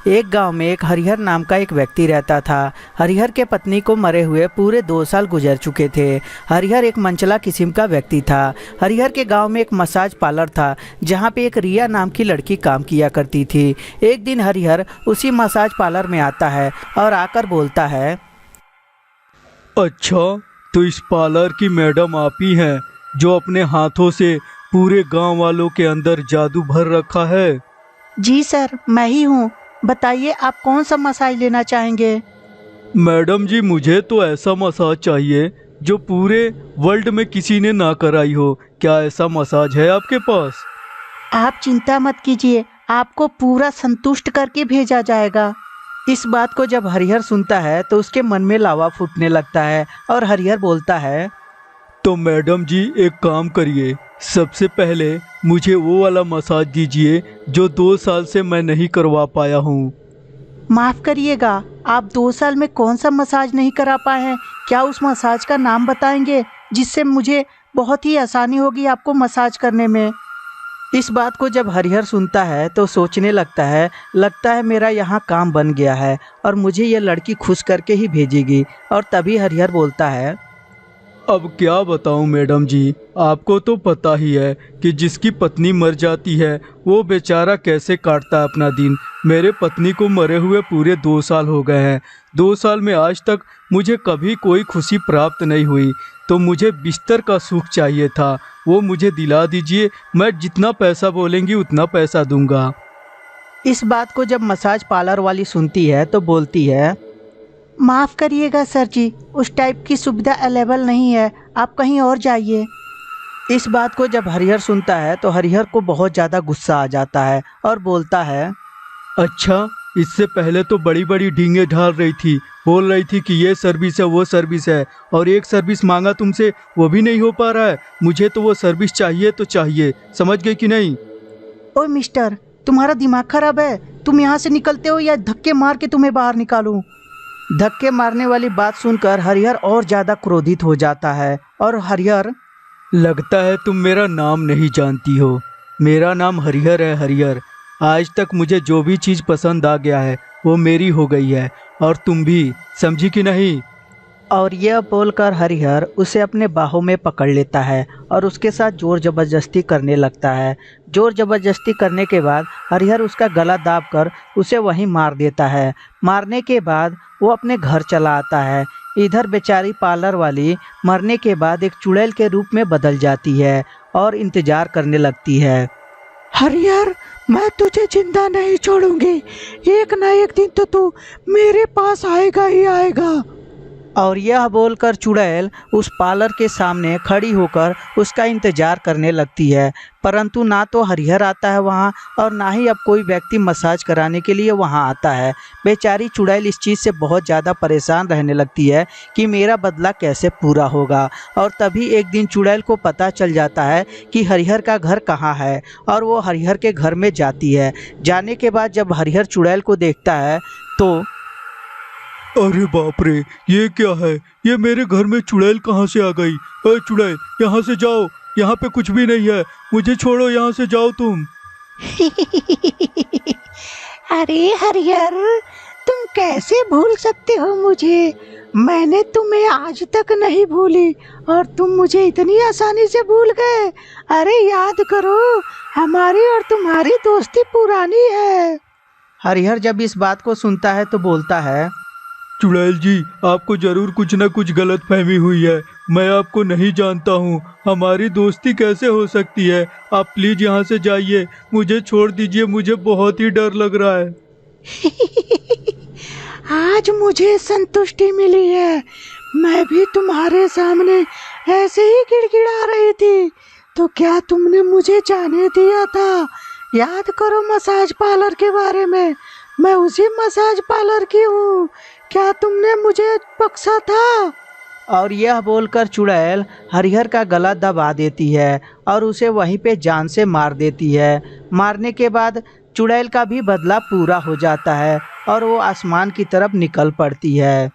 एक गांव में एक हरिहर नाम का एक व्यक्ति रहता था। हरिहर के पत्नी को मरे हुए पूरे 2 साल गुजर चुके थे। हरिहर एक मनचला किस्म का व्यक्ति था। हरिहर के गांव में एक मसाज पार्लर था जहां पे एक रिया नाम की लड़की काम किया करती थी। एक दिन हरिहर उसी मसाज पार्लर में आता है और आकर बोलता है, अच्छा, तो इस पार्लर की मैडम आप ही हैं जो अपने हाथों से पूरे गांव वालों के अंदर जादू भर रखा है। जी सर, मैं ही हूँ। बताइए आप कौन सा मसाज लेना चाहेंगे। मैडम जी, मुझे तो ऐसा मसाज चाहिए जो पूरे वर्ल्ड में किसी ने ना कराई हो। क्या ऐसा मसाज है आपके पास? आप चिंता मत कीजिए, आपको पूरा संतुष्ट करके भेजा जाएगा। इस बात को जब हरिहर सुनता है तो उसके मन में लावा फूटने लगता है और हरिहर बोलता है, तो मैडम जी एक काम करिए, सबसे पहले मुझे वो वाला मसाज दीजिए जो 2 साल से मैं नहीं करवा पाया हूँ। माफ़ करिएगा, आप 2 साल में कौन सा मसाज नहीं करा पाए हैं? क्या उस मसाज का नाम बताएंगे जिससे मुझे बहुत ही आसानी होगी आपको मसाज करने में। इस बात को जब हरिहर सुनता है तो सोचने लगता है मेरा यहाँ काम बन गया है और मुझे ये लड़की खुश करके ही भेजेगी। और तभी हरिहर बोलता है, अब क्या बताऊं मैडम जी, आपको तो पता ही है कि जिसकी पत्नी मर जाती है वो बेचारा कैसे काटता है अपना दिन। मेरे पत्नी को मरे हुए पूरे 2 साल हो गए हैं। 2 साल में आज तक मुझे कभी कोई खुशी प्राप्त नहीं हुई। तो मुझे बिस्तर का सुख चाहिए था, वो मुझे दिला दीजिए। मैं जितना पैसा बोलेंगी उतना पैसा दूंगा। इस बात को जब मसाज पार्लर वाली सुनती है तो बोलती है, माफ़ करिएगा सर जी, उस टाइप की सुविधा अवेलेबल नहीं है, आप कहीं और जाइए। इस बात को जब हरिहर सुनता है तो हरिहर को बहुत ज़्यादा गुस्सा आ जाता है और बोलता है, अच्छा, इससे पहले तो बड़ी बड़ी डींगे ढाल रही थी, बोल रही थी कि ये सर्विस है वो सर्विस है, और एक सर्विस मांगा तुमसे वो भी नहीं हो पा रहा है। मुझे तो वो सर्विस चाहिए तो चाहिए, समझ गई कि नहीं? ओए मिस्टर, तुम्हारा दिमाग खराब है? तुम यहाँ से निकलते हो या धक्के मार के तुम्हें बाहर निकालूं? धक्के मारने वाली बात सुनकर हरिहर और ज़्यादा क्रोधित हो जाता है और हरिहर, लगता है तुम मेरा नाम नहीं जानती हो। मेरा नाम हरिहर है, हरिहर। आज तक मुझे जो भी चीज़ पसंद आ गया है वो मेरी हो गई है, और तुम भी, समझी कि नहीं? और यह बोलकर हरिहर उसे अपने बाहों में पकड़ लेता है और उसके साथ जोर ज़बरदस्ती करने लगता है। जोर ज़बरदस्ती करने के बाद हरिहर उसका गला दाबकर उसे वहीं मार देता है। मारने के बाद वो अपने घर चला आता है। इधर बेचारी पार्लर वाली मरने के बाद एक चुड़ैल के रूप में बदल जाती है और इंतज़ार करने लगती है। हरिहर, मैं तुझे जिंदा नहीं छोड़ूंगी, एक ना एक दिन तो तू मेरे पास आएगा ही आएगा। और यह बोलकर चुड़ैल उस पार्लर के सामने खड़ी होकर उसका इंतजार करने लगती है, परंतु ना तो हरिहर आता है वहाँ और ना ही अब कोई व्यक्ति मसाज कराने के लिए वहाँ आता है। बेचारी चुड़ैल इस चीज़ से बहुत ज़्यादा परेशान रहने लगती है कि मेरा बदला कैसे पूरा होगा। और तभी एक दिन चुड़ैल को पता चल जाता है कि हरिहर का घर कहाँ है और वो हरिहर के घर में जाती है। जाने के बाद जब हरिहर चुड़ैल को देखता है तो अरे बाप रे, ये क्या है? ये मेरे घर में चुड़ैल कहाँ से आ गई? अरे चुड़ैल, यहाँ से जाओ, यहाँ पे कुछ भी नहीं है, मुझे छोड़ो, यहाँ से जाओ तुम। अरे हरिहर, तुम कैसे भूल सकते हो मुझे? मैंने तुम्हें आज तक नहीं भूली और तुम मुझे इतनी आसानी से भूल गए। अरे याद करो, हमारी और तुम्हारी दोस्ती पुरानी है। हरिहर जब इस बात को सुनता है तो बोलता है, चुड़ैल जी, आपको जरूर कुछ न कुछ गलत फहमी हुई है। मैं आपको नहीं जानता हूँ, हमारी दोस्ती कैसे हो सकती है? आप प्लीज यहाँ से जाइए, मुझे छोड़ दीजिए, मुझे बहुत ही डर लग रहा है। आज मुझे संतुष्टि मिली है। मैं भी तुम्हारे सामने ऐसे ही गिड़गिड़ा रही थी, तो क्या तुमने मुझे जाने दिया था? याद करो मसाज पार्लर के बारे में, मैं उसी मसाज पार्लर की हूँ। क्या तुमने मुझे बख्शा था? और यह बोलकर चुड़ैल हरिहर का गला दबा देती है और उसे वहीं पे जान से मार देती है। मारने के बाद चुड़ैल का भी बदला पूरा हो जाता है और वो आसमान की तरफ निकल पड़ती है।